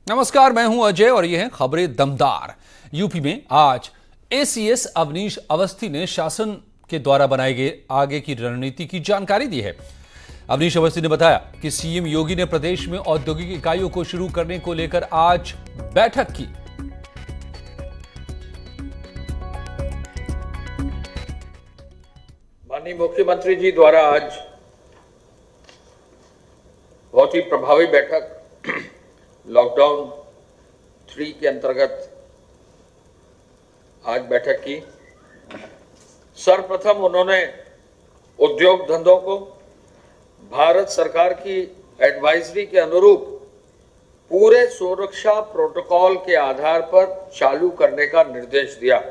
नमस्कार, मैं हूं अजय और ये हैं खबरें दमदार। यूपी में आज एसीएस अवनीश अवस्थी ने शासन के द्वारा बनाए गए आगे की रणनीति की जानकारी दी है। अवनीश अवस्थी ने बताया कि सीएम योगी ने प्रदेश में औद्योगिक इकाइयों को शुरू करने को लेकर आज बैठक की। माननीय मुख्यमंत्री जी द्वारा आज बहुत ही प्रभावी बैठक लॉकडाउन 3 के अंतर्गत आज बैठक की। सर्वप्रथम उन्होंने उद्योग धंधों को भारत सरकार की एडवाइजरी के अनुरूप पूरे सुरक्षा प्रोटोकॉल के आधार पर चालू करने का निर्देश दिया।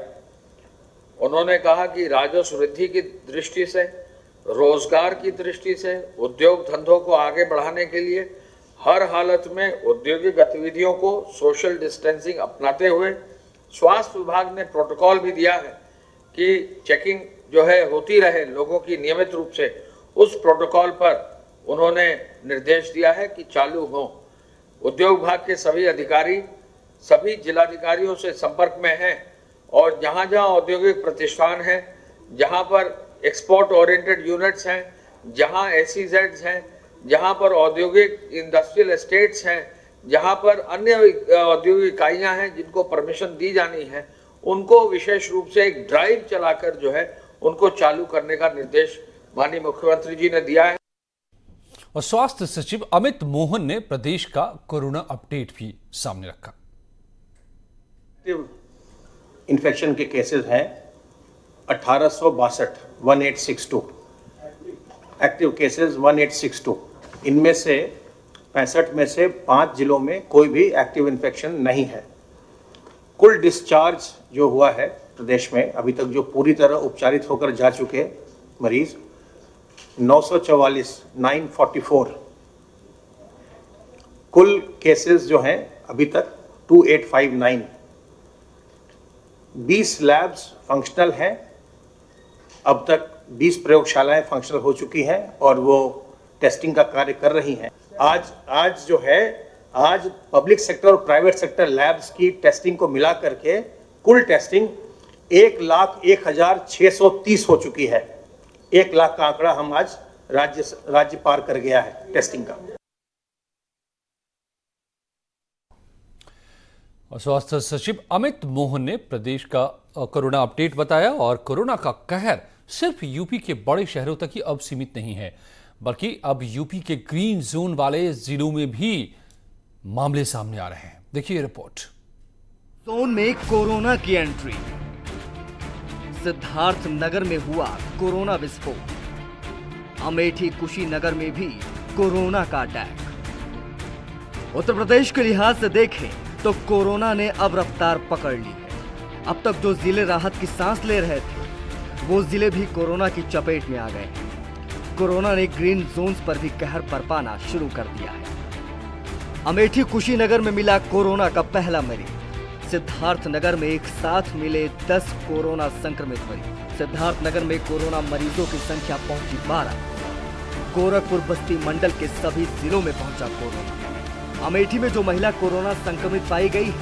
उन्होंने कहा कि राजस्व वृद्धि की दृष्टि से, रोजगार की दृष्टि से उद्योग धंधों को आगे बढ़ाने के लिए हर हालत में औद्योगिक गतिविधियों को सोशल डिस्टेंसिंग अपनाते हुए स्वास्थ्य विभाग ने प्रोटोकॉल भी दिया है कि चेकिंग जो है होती रहे लोगों की नियमित रूप से। उस प्रोटोकॉल पर उन्होंने निर्देश दिया है कि चालू हो। उद्योग विभाग के सभी अधिकारी सभी जिलाधिकारियों से संपर्क में हैं और जहां जहां औद्योगिक प्रतिष्ठान हैं, जहां पर एक्सपोर्ट ओरिएंटेड यूनिट्स हैं, जहां एसईजेड्स हैं, जहां पर औद्योगिक इंडस्ट्रियल एस्टेट्स हैं, जहां पर अन्य औद्योगिक इकाइयां हैं जिनको परमिशन दी जानी है, उनको विशेष रूप से एक ड्राइव चलाकर जो है उनको चालू करने का निर्देश माननीय मुख्यमंत्री जी ने दिया है। और स्वास्थ्य सचिव अमित मोहन ने प्रदेश का कोरोना अपडेट भी सामने रखा। इन्फेक्शन के केसेस हैं 1862 एक्टिव केसेस 1862। इनमें से 65 में से 5 जिलों में कोई भी एक्टिव इन्फेक्शन नहीं है। कुल डिस्चार्ज जो हुआ है प्रदेश में अभी तक जो पूरी तरह उपचारित होकर जा चुके मरीज 944। कुल केसेस जो हैं अभी तक 2859। 20 लैब्स फंक्शनल हैं। अब तक 20 प्रयोगशालाएं फंक्शनल हो चुकी हैं और वो टेस्टिंग का कार्य कर रही हैं। आज जो है आज पब्लिक सेक्टर और प्राइवेट सेक्टर लैब्स की टेस्टिंग को मिला करके कुल टेस्टिंग 1,01,630 हो चुकी है। 1 लाख का आंकड़ा हम आज राज्य पार कर गया है टेस्टिंग का। और स्वास्थ्य सचिव अमित मोहन ने प्रदेश का कोरोना अपडेट बताया और कोरोना का कहर सिर्फ यूपी के बड़े शहरों तक ही अब सीमित नहीं है, बल्कि अब यूपी के ग्रीन जोन वाले जिलों में भी मामले सामने आ रहे हैं। देखिए रिपोर्ट। जोन में कोरोना की एंट्री। सिद्धार्थ नगर में हुआ कोरोना विस्फोट। अमेठी कुशीनगर में भी कोरोना का अटैक। उत्तर प्रदेश के लिहाज से देखें तो कोरोना ने अब रफ्तार पकड़ ली है। अब तक जो जिले राहत की सांस ले रहे थे वो जिले भी कोरोना की चपेट में आ गए हैं। कोरोना ने ग्रीन जोन्स पर भी कहर बरपाना शुरू कर दिया है। अमेठी कुशीनगर में मिला कोरोना का पहला मरीज। सिद्धार्थ नगर में एक साथ मिले 10 कोरोना संक्रमित मरीज। सिद्धार्थ नगर में कोरोना मरीजों की संख्या पहुंची 12। गोरखपुर बस्ती मंडल के सभी जिलों में पहुंचा कोरोना। अमेठी में जो महिला कोरोना संक्रमित पाई गई है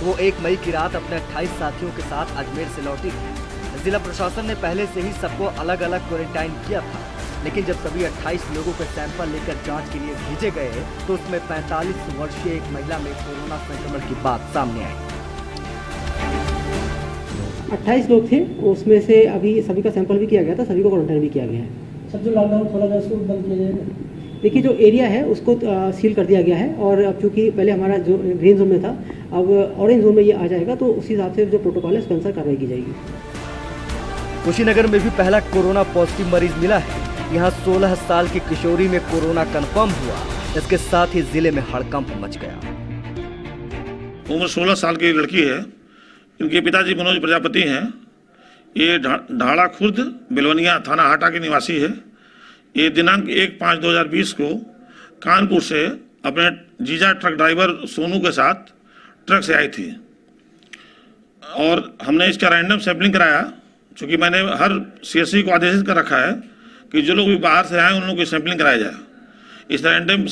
वो 1 मई की रात अपने 28 साथियों के साथ अजमेर से लौटी थी। जिला प्रशासन ने पहले से ही सबको अलग अलग क्वारंटाइन किया था, लेकिन जब सभी 28 लोगों के सैंपल लेकर जांच के लिए भेजे गए तो उसमें 45 वर्षीय एक महिला में कोरोना संक्रमण की बात सामने आई। 28 लोग थे, उसमें से अभी सभी का सैंपल भी किया गया था, सभी को क्वारंटाइन भी किया गया है। सब जो लॉकडाउन खोला गया उसको बंद किया जाएगा। देखिए जो एरिया है उसको सील कर दिया गया है और अब चूंकि पहले हमारा जो ग्रीन जोन में था अब ऑरेंज जोन में ये आ जाएगा, तो उसी हिसाब से जो प्रोटोकॉल है उसके अनुसार कार्रवाई की जाएगी। कुशीनगर में भी पहला कोरोना पॉजिटिव मरीज मिला है। यहाँ 16 साल की किशोरी में कोरोना कंफर्म हुआ। इसके साथ ही जिले में हड़कंप मच गया। उम्र 16 साल की लड़की है। इनके पिताजी मनोज प्रजापति हैं। ये ढाड़ा खुर्द बिलवनिया थाना हाटा के निवासी है। ये दिनांक 1/5/2020 को कानपुर से अपने जीजा ट्रक ड्राइवर सोनू के साथ ट्रक से आई थी और हमने इसका रैंडम सैंपलिंग कराया। चूँकि मैंने हर सीएससी को आदेशित कर रखा है कि जो लोग भी बाहर से आए उन लोगों की सैंपलिंग कराया जाए। इस रैंडम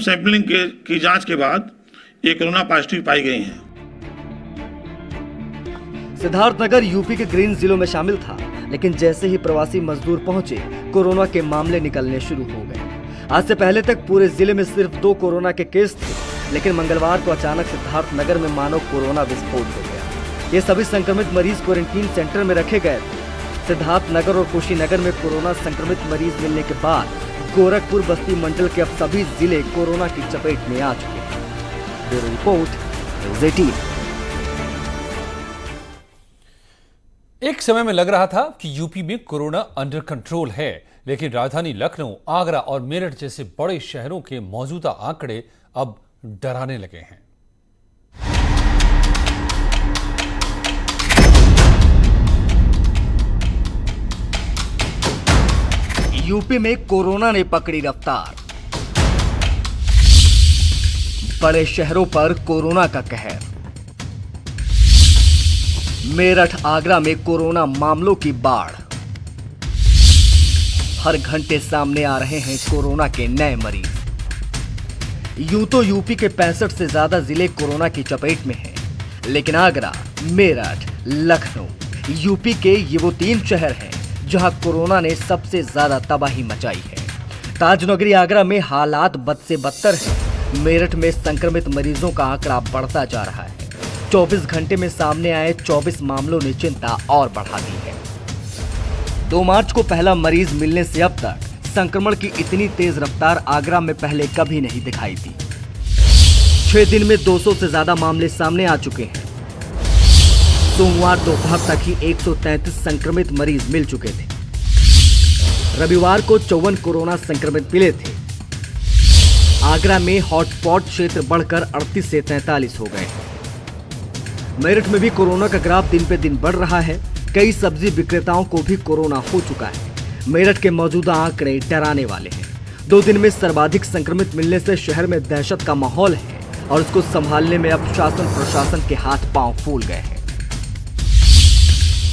सैंपलिंग की जांच के बाद ये कोरोना पॉजिटिव पाई गई हैं। सिद्धार्थनगर यूपी के ग्रीन जिलों में शामिल था, लेकिन जैसे ही प्रवासी मजदूर पहुंचे, कोरोना के मामले निकलने शुरू हो गए। आज से पहले तक पूरे जिले में सिर्फ 2 कोरोना के केस थे, लेकिन मंगलवार को अचानक सिद्धार्थनगर में मानो कोरोना विस्फोट हो गया। ये सभी संक्रमित मरीज क्वारंटीन सेंटर में रखे गए थे। सिद्धार्थनगर और कुशीनगर में कोरोना संक्रमित मरीज मिलने के बाद गोरखपुर बस्ती मंडल के अब सभी जिले कोरोना की चपेट में आ चुके हैं। Bureau report, news 18। एक समय में लग रहा था कि यूपी में कोरोना अंडर कंट्रोल है, लेकिन राजधानी लखनऊ, आगरा और मेरठ जैसे बड़े शहरों के मौजूदा आंकड़े अब डराने लगे हैं। यूपी में कोरोना ने पकड़ी रफ्तार, बड़े शहरों पर कोरोना का कहर। मेरठ, आगरा में कोरोना मामलों की बाढ़। हर घंटे सामने आ रहे हैं कोरोना के नए मरीज। यूं तो यूपी के 65 से ज्यादा जिले कोरोना की चपेट में हैं, लेकिन आगरा, मेरठ, लखनऊ, यूपी के ये वो 3 शहर हैं जहां कोरोना ने सबसे ज्यादा तबाही मचाई है। ताजनगरी आगरा में हालात बद से बदतर है। मेरठ में संक्रमित मरीजों का आंकड़ा बढ़ता जा रहा है। 24 घंटे में सामने आए 24 मामलों ने चिंता और बढ़ा दी है। 2 मार्च को पहला मरीज मिलने से अब तक संक्रमण की इतनी तेज रफ्तार आगरा में पहले कभी नहीं दिखाई दी। 6 दिन में 200 से ज्यादा मामले सामने आ चुके हैं। सोमवार दोपहर तक ही 133 संक्रमित मरीज मिल चुके थे। रविवार को 54 कोरोना संक्रमित मिले थे। आगरा में हॉटस्पॉट क्षेत्र बढ़कर 38 से 43 हो गए। मेरठ में भी कोरोना का ग्राफ दिन पे दिन बढ़ रहा है। कई सब्जी विक्रेताओं को भी कोरोना हो चुका है। मेरठ के मौजूदा आंकड़े डराने वाले हैं। 2 दिन में सर्वाधिक संक्रमित मिलने से शहर में दहशत का माहौल है और उसको संभालने में अब शासन प्रशासन के हाथ पांव फूल गए हैं।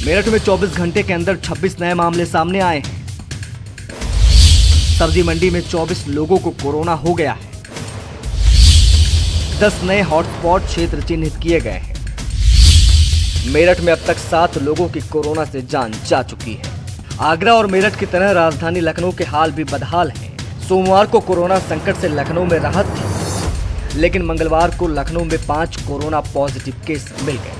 मेरठ में 24 घंटे के अंदर 26 नए मामले सामने आए हैं। सब्जी मंडी में 24 लोगों को कोरोना हो गया है। 10 नए हॉटस्पॉट क्षेत्र चिन्हित किए गए हैं। मेरठ में अब तक 7 लोगों की कोरोना से जान जा चुकी है। आगरा और मेरठ की तरह राजधानी लखनऊ के हाल भी बदहाल हैं। सोमवार को कोरोना संकट से लखनऊ में राहत थी, लेकिन मंगलवार को लखनऊ में 5 कोरोना पॉजिटिव केस मिल गए।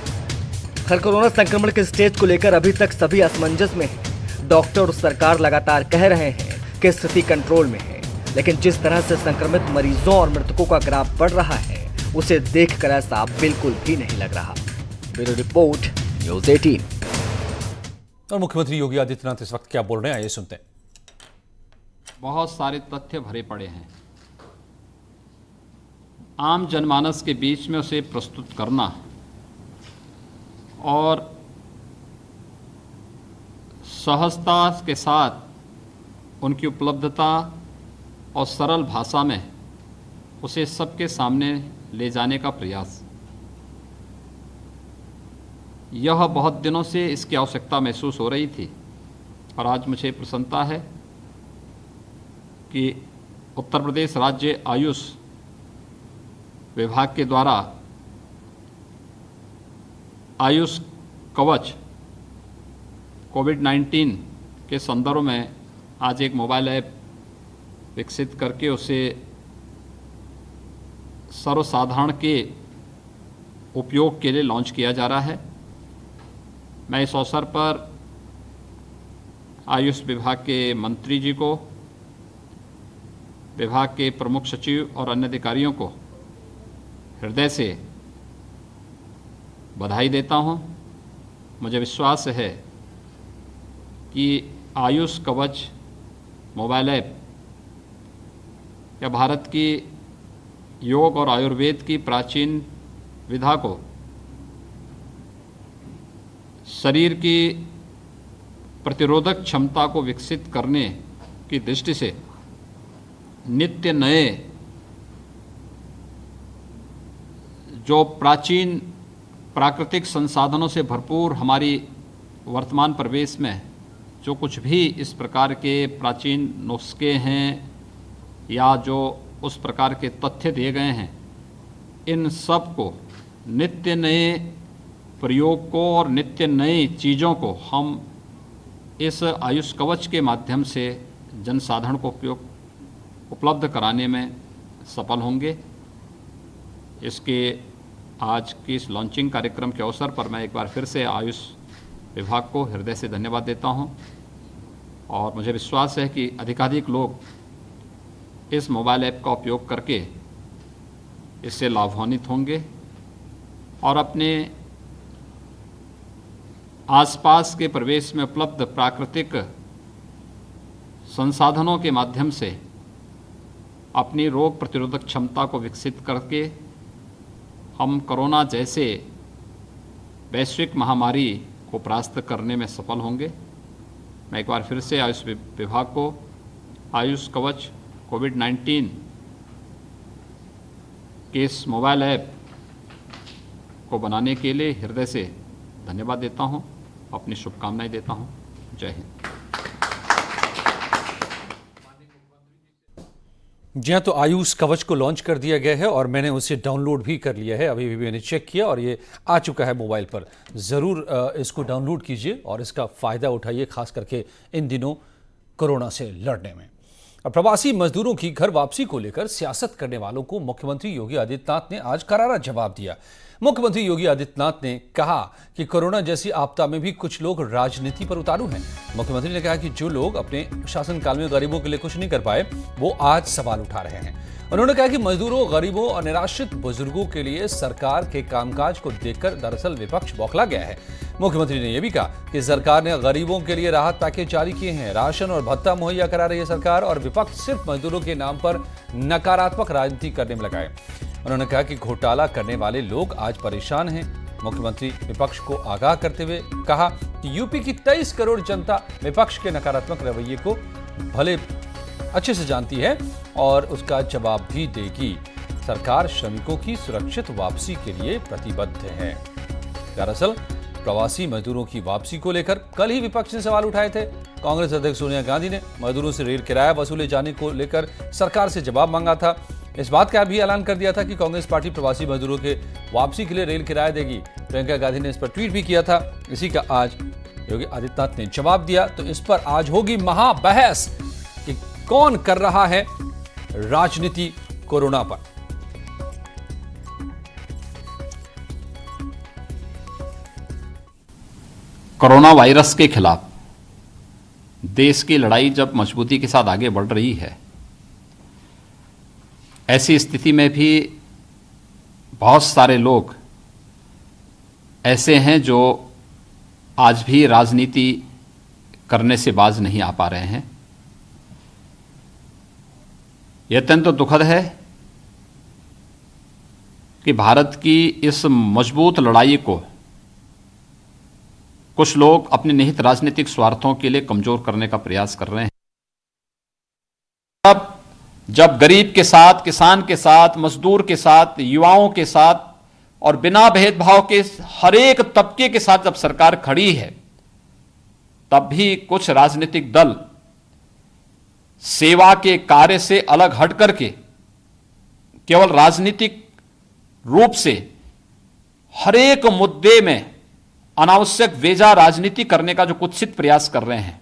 हर कोरोना संक्रमण के स्टेज को लेकर अभी तक सभी असमंजस में हैं। डॉक्टर और सरकार लगातार कह रहे हैं कि स्थिति कंट्रोल में है, लेकिन जिस तरह से संक्रमित मरीजों और मृतकों का ग्राफ बढ़ रहा है, उसे देखकर ऐसा बिल्कुल भी नहीं लग रहा। Bureau report, news 18। और मुख्यमंत्री योगी आदित्यनाथ इस वक्त क्या बोल रहे हैं, आइए सुनते हैं। बहुत सारे तथ्य भरे पड़े हैं। आम जनमानस के बीच में उसे प्रस्तुत करना और सहजता के साथ उनकी उपलब्धता और सरल भाषा में उसे सबके सामने ले जाने का प्रयास, यह बहुत दिनों से इसकी आवश्यकता महसूस हो रही थी। और आज मुझे प्रसन्नता है कि उत्तर प्रदेश राज्य आयुष विभाग के द्वारा आयुष कवच कोविड-19 के संदर्भ में आज एक मोबाइल ऐप विकसित करके उसे सर्वसाधारण के उपयोग के लिए लॉन्च किया जा रहा है। मैं इस अवसर पर आयुष विभाग के मंत्री जी को, विभाग के प्रमुख सचिव और अन्य अधिकारियों को हृदय से बधाई देता हूं। मुझे विश्वास है कि आयुष कवच मोबाइल ऐप या भारत की योग और आयुर्वेद की प्राचीन विधा को शरीर की प्रतिरोधक क्षमता को विकसित करने की दृष्टि से नित्य नए जो प्राचीन प्राकृतिक संसाधनों से भरपूर हमारी वर्तमान परिवेश में जो कुछ भी इस प्रकार के प्राचीन नुस्खे हैं या जो उस प्रकार के तथ्य दिए गए हैं, इन सब को, नित्य नए प्रयोग को और नित्य नई चीज़ों को हम इस आयुष कवच के माध्यम से जनसाधारण को उपलब्ध कराने में सफल होंगे। इसके आज की इस लॉन्चिंग कार्यक्रम के अवसर पर मैं एक बार फिर से आयुष विभाग को हृदय से धन्यवाद देता हूं और मुझे विश्वास है कि अधिकाधिक लोग इस मोबाइल ऐप का उपयोग करके इससे लाभान्वित होंगे और अपने आसपास के परिवेश में उपलब्ध प्राकृतिक संसाधनों के माध्यम से अपनी रोग प्रतिरोधक क्षमता को विकसित करके हम कोरोना जैसे वैश्विक महामारी को परास्त करने में सफल होंगे। मैं एक बार फिर से आयुष विभाग को आयुष कवच कोविड-19 के इस मोबाइल ऐप को बनाने के लिए हृदय से धन्यवाद देता हूं, अपनी शुभकामनाएं देता हूं। जय हिंद। जी हाँ, तो आयुष कवच को लॉन्च कर दिया गया है और मैंने उसे डाउनलोड भी कर लिया है। अभी भी मैंने चेक किया और ये आ चुका है मोबाइल पर। ज़रूर इसको डाउनलोड कीजिए और इसका फ़ायदा उठाइए, खास करके इन दिनों कोरोना से लड़ने में। और प्रवासी मजदूरों की घर वापसी को लेकर सियासत करने वालों को मुख्यमंत्री योगी आदित्यनाथ ने आज करारा जवाब दिया। मुख्यमंत्री योगी आदित्यनाथ ने कहा कि कोरोना जैसी आपदा में भी कुछ लोग राजनीति पर उतारू हैं। मुख्यमंत्री ने कहा कि जो लोग अपने शासनकाल में गरीबों के लिए कुछ नहीं कर पाए, वो आज सवाल उठा रहे हैं। उन्होंने कहा कि मजदूरों, गरीबों और निराश्रित बुजुर्गों के लिए सरकार के कामकाज को देखकर दरअसल विपक्ष बौखला गया है। मुख्यमंत्री ने यह भी कहा कि सरकार ने गरीबों के लिए राहत पैकेज जारी किए हैं, राशन और भत्ता मुहैया करा रही है सरकार, और विपक्ष सिर्फ मजदूरों के नाम पर नकारात्मक राजनीति करने में लगा है। उन्होंने कहा कि घोटाला करने वाले लोग आज परेशान हैं। मुख्यमंत्री विपक्ष को आगाह करते हुए कहा कि यूपी की 23 करोड़ जनता विपक्ष के नकारात्मक रवैये को भले अच्छे से जानती है और उसका जवाब भी देगी। सरकार श्रमिकों की सुरक्षित वापसी के लिए प्रतिबद्ध है। दरअसल प्रवासी मजदूरों की वापसी को लेकर कल ही विपक्ष ने सवाल उठाए थे। कांग्रेस अध्यक्ष सोनिया गांधी ने मजदूरों से रेल किराया वसूले जाने को लेकर सरकार से जवाब मांगा था। इस बात का भी ऐलान कर दिया था कि कांग्रेस पार्टी प्रवासी मजदूरों के वापसी के लिए रेल किराया देगी। प्रियंका गांधी ने इस पर ट्वीट भी किया था। इसी का आज योगी आदित्यनाथ ने जवाब दिया। तो इस पर आज होगी महाबहस कि कौन कर रहा है राजनीति कोरोना पर। कोरोना वायरस के खिलाफ देश की लड़ाई जब मजबूती के साथ आगे बढ़ रही है, ऐसी स्थिति में भी बहुत सारे लोग ऐसे हैं जो आज भी राजनीति करने से बाज नहीं आ पा रहे हैं। यह अत्यंत दुखद है कि भारत की इस मजबूत लड़ाई को कुछ लोग अपने निहित राजनीतिक स्वार्थों के लिए कमजोर करने का प्रयास कर रहे हैं। जब गरीब के साथ, किसान के साथ, मजदूर के साथ, युवाओं के साथ और बिना भेदभाव के हर एक तबके के साथ जब सरकार खड़ी है, तब भी कुछ राजनीतिक दल सेवा के कार्य से अलग हट करके केवल राजनीतिक रूप से हर एक मुद्दे में अनावश्यक वेजा राजनीति करने का जो कुत्सित प्रयास कर रहे हैं,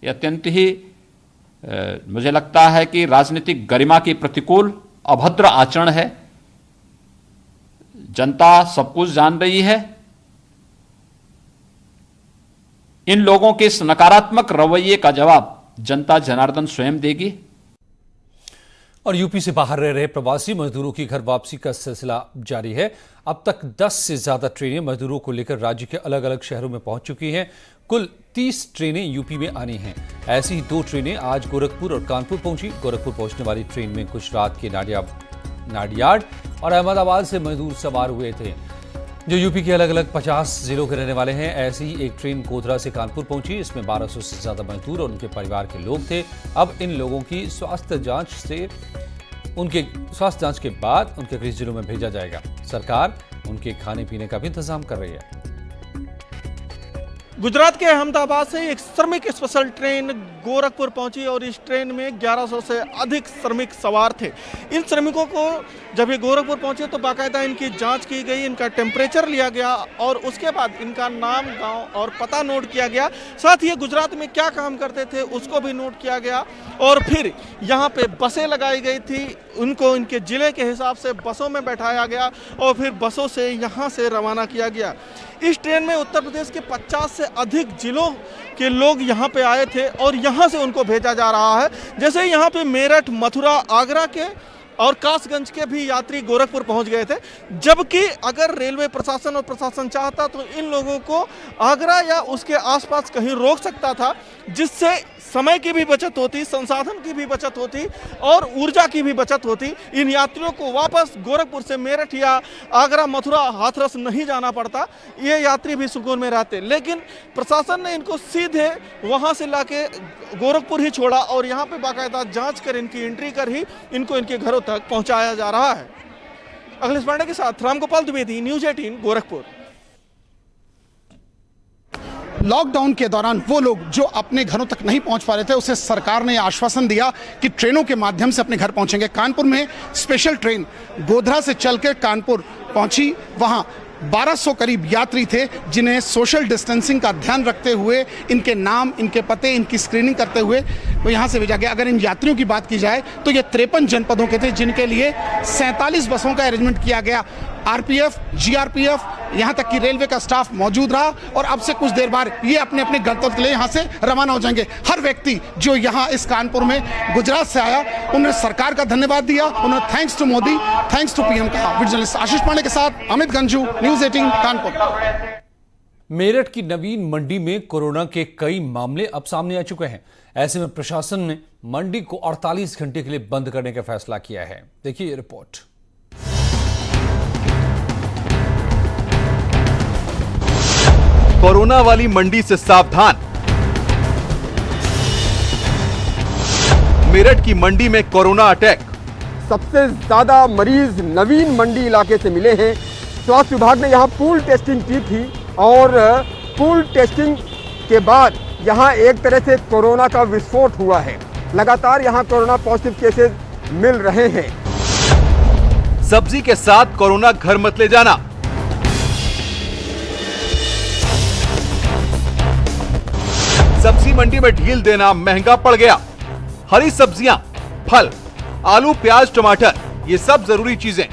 यह अत्यंत ही मुझे लगता है कि राजनीतिक गरिमा की प्रतिकूल अभद्र आचरण है। जनता सब कुछ जान रही है। इन लोगों के इस नकारात्मक रवैये का जवाब जनता जनार्दन स्वयं देगी। और यूपी से बाहर रह रहे प्रवासी मजदूरों की घर वापसी का सिलसिला जारी है। अब तक 10 से ज्यादा ट्रेनें मजदूरों को लेकर राज्य के अलग अलग शहरों में पहुंच चुकी हैं। कुल 30 ट्रेनें यूपी में आनी हैं। ऐसी ही 2 ट्रेनें आज गोरखपुर और कानपुर पहुंची। गोरखपुर पहुंचने वाली ट्रेन में गुजरात के नाडियाड और अहमदाबाद से मजदूर सवार हुए थे, जो यूपी के अलग अलग 50 जिलों के रहने वाले हैं। ऐसी ही एक ट्रेन गोधरा से कानपुर पहुंची। इसमें 1200 से ज्यादा मजदूर और उनके परिवार के लोग थे। अब इन लोगों की स्वास्थ्य जांच के बाद उनके गृह जिलों में भेजा जाएगा। सरकार उनके खाने पीने का भी इंतजाम कर रही है। गुजरात के अहमदाबाद से एक श्रमिक स्पेशल ट्रेन गोरखपुर पहुंची और इस ट्रेन में 1100 से अधिक श्रमिक सवार थे। इन श्रमिकों को जब ये गोरखपुर पहुंचे तो बाकायदा इनकी जांच की गई, इनका टेम्परेचर लिया गया और उसके बाद इनका नाम, गांव और पता नोट किया गया। साथ ही गुजरात में क्या काम करते थे उसको भी नोट किया गया और फिर यहाँ पे बसें लगाई गई थी, उनको इनके ज़िले के हिसाब से बसों में बैठाया गया और फिर बसों से यहाँ से रवाना किया गया। इस ट्रेन में उत्तर प्रदेश के 50 से अधिक जिलों के लोग यहाँ पे आए थे और यहाँ से उनको भेजा जा रहा है। जैसे यहाँ पे मेरठ, मथुरा, आगरा के और कासगंज के भी यात्री गोरखपुर पहुँच गए थे, जबकि अगर रेलवे प्रशासन और प्रशासन चाहता तो इन लोगों को आगरा या उसके आसपास कहीं रोक सकता था, जिससे समय की भी बचत होती, संसाधन की भी बचत होती और ऊर्जा की भी बचत होती। इन यात्रियों को वापस गोरखपुर से मेरठ या आगरा, मथुरा, हाथरस नहीं जाना पड़ता, ये यात्री भी सुकून में रहते। लेकिन प्रशासन ने इनको सीधे वहाँ से लाके गोरखपुर ही छोड़ा और यहाँ पे बाकायदा जांच कर इनकी एंट्री कर ही इनको इनके घरों तक पहुँचाया जा रहा है। अखिलेश पांडे के साथ रामगोपाल द्विवेदी, न्यूज़ 18 गोरखपुर। लॉकडाउन के दौरान वो लोग जो अपने घरों तक नहीं पहुंच पा रहे थे, उसे सरकार ने आश्वासन दिया कि ट्रेनों के माध्यम से अपने घर पहुंचेंगे। कानपुर में स्पेशल ट्रेन गोधरा से चलकर कानपुर पहुंची। वहां 1200 करीब यात्री थे जिन्हें सोशल डिस्टेंसिंग का ध्यान रखते हुए इनके नाम, इनके पते, इनकी स्क्रीनिंग करते हुए वो यहाँ से भेजा गया। अगर इन यात्रियों की बात की जाए तो ये 53 जनपदों के थे, जिनके लिए 47 बसों का अरेंजमेंट किया गया। आरपीएफ, जीआरपीएफ, यहाँ तक कि रेलवे का स्टाफ मौजूद रहा और अब से कुछ देर बाद ये अपने अपने गंतव्य के लिए यहाँ से रवाना हो जाएंगे। हर व्यक्ति जो यहाँ इस कानपुर में गुजरात से आया, उन्होंने सरकार का धन्यवाद दिया, उन्होंने thanks to Modi, thanks to PM कहा। वीडियो जर्नलिस्ट आशीष पांडे के साथ अमित गंजू, न्यूज़ 18 कानपुर। मेरठ की नवीन मंडी में कोरोना के कई मामले अब सामने आ चुके हैं। ऐसे में प्रशासन ने मंडी को 48 घंटे के लिए बंद करने का फैसला किया है। देखिए ये रिपोर्ट। कोरोना वाली मंडी से सावधान। मेरठ की मंडी में कोरोना अटैक। सबसे ज्यादा मरीज नवीन मंडी इलाके से मिले हैं। स्वास्थ्य विभाग ने यहां पूल टेस्टिंग की थी और पूल टेस्टिंग के बाद यहां एक तरह से कोरोना का विस्फोट हुआ है। लगातार यहां कोरोना पॉजिटिव केसेस मिल रहे हैं। सब्जी के साथ कोरोना घर मत ले जाना। सब्जी मंडी में ढील देना महंगा पड़ गया। हरी सब्जियां, फल, आलू, प्याज, टमाटर, ये सब जरूरी चीजें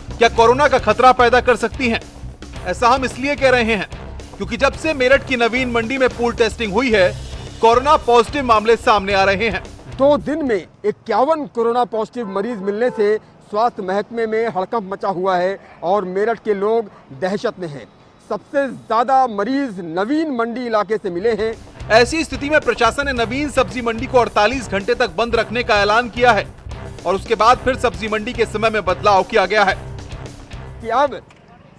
क्या कोरोना का खतरा पैदा कर सकती हैं? ऐसा हम इसलिए कह रहे हैं क्योंकि जब से मेरठ की नवीन मंडी में पूल टेस्टिंग हुई है, कोरोना पॉजिटिव मामले सामने आ रहे हैं। 2 दिन में 51 कोरोना पॉजिटिव मरीज मिलने से स्वास्थ्य महकमे में हड़कंप मचा हुआ है और मेरठ के लोग दहशत में हैं। सबसे ज्यादा मरीज नवीन मंडी इलाके से मिले हैं। ऐसी स्थिति में प्रशासन ने नवीन सब्जी मंडी को 48 घंटे तक बंद रखने का ऐलान किया है और उसके बाद फिर सब्जी मंडी के समय में बदलाव किया गया है कि अब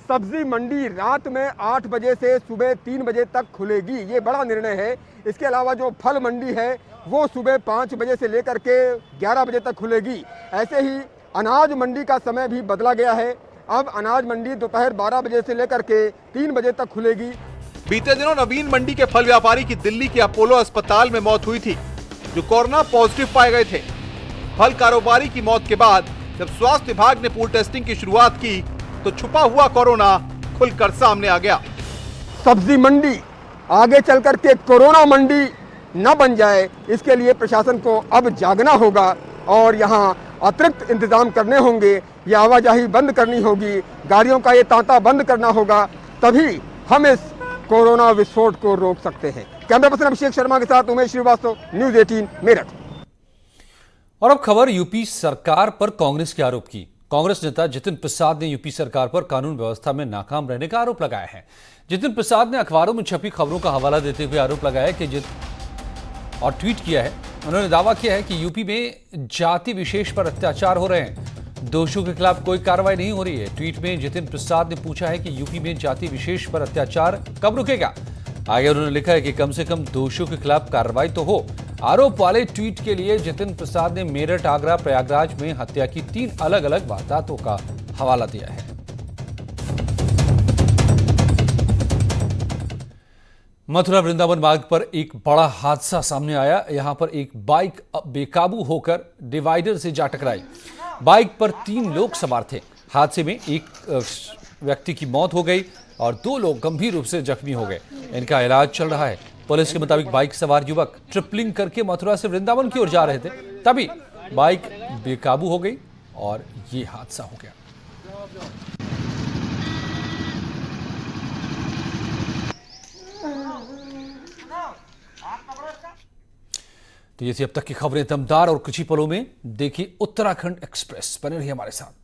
सब्जी मंडी रात में 8 बजे से सुबह 3 बजे तक खुलेगी। ये बड़ा निर्णय है। इसके अलावा जो फल मंडी है वो सुबह 5 बजे से लेकर के 11 बजे तक खुलेगी। ऐसे ही अनाज मंडी का समय भी बदला गया है। अब अनाज मंडी दोपहर 12 बजे से लेकर के 3 बजे तक खुलेगी। बीते दिनों नवीन मंडी के फल व्यापारी की दिल्ली के अपोलो अस्पताल में मौत हुई थी, जो कोरोना पॉजिटिव पाए गए थे। फल कारोबारी की मौत के बाद जब स्वास्थ्य विभाग ने पूल टेस्टिंग की शुरुआत की तो छुपा हुआ कोरोना खुलकर सामने आ गया। सब्जी मंडी आगे चल करके कोरोना मंडी न बन जाए, इसके लिए प्रशासन को अब जागना होगा और यहाँ अतिरिक्त इंतजाम करने होंगे। ये आवाजाही बंद करनी होगी, गाड़ियों का ये तांता बंद करना होगा, तभी हम इस कोरोना विस्फोट को रोक सकते हैं। कैमरा पर्सन अभिषेक शर्मा के साथ उमेश श्रीवास्तव, न्यूज़ 18 मेरठ। और अब खबर यूपी सरकार पर कांग्रेस के आरोप की। कांग्रेस नेता जितिन प्रसाद ने यूपी सरकार पर कानून व्यवस्था में नाकाम रहने का आरोप लगाया है। जितिन प्रसाद ने अखबारों में छपी खबरों का हवाला देते हुए आरोप लगाया कि और ट्वीट किया है। उन्होंने दावा किया है कि यूपी में जाति विशेष पर अत्याचार हो रहे हैं, दोषियों के खिलाफ कोई कार्रवाई नहीं हो रही है। ट्वीट में जितिन प्रसाद ने पूछा है कि यूपी में जाति विशेष पर अत्याचार कब रुकेगा। आगे उन्होंने लिखा है कि कम से कम दोषियों के खिलाफ कार्रवाई तो हो। आरोप वाले ट्वीट के लिए जितिन प्रसाद ने मेरठ, आगरा, प्रयागराज में हत्या की 3 अलग अलग वारदातों का हवाला दिया है। मथुरा वृंदावन मार्ग पर एक बड़ा हादसा सामने आया। यहां पर एक बाइक बेकाबू होकर डिवाइडर से जा टकराई। बाइक पर 3 लोग सवार थे। हादसे में एक व्यक्ति की मौत हो गई और 2 लोग गंभीर रूप से जख्मी हो गए। इनका इलाज चल रहा है। पुलिस के मुताबिक बाइक सवार युवक ट्रिपलिंग करके मथुरा से वृंदावन की ओर जा रहे थे, तभी बाइक बेकाबू हो गई और ये हादसा हो गया। तो ये थी अब तक की खबरें दमदार और कुछ ही पलों में देखिए उत्तराखंड एक्सप्रेस। बने रहिए हमारे साथ।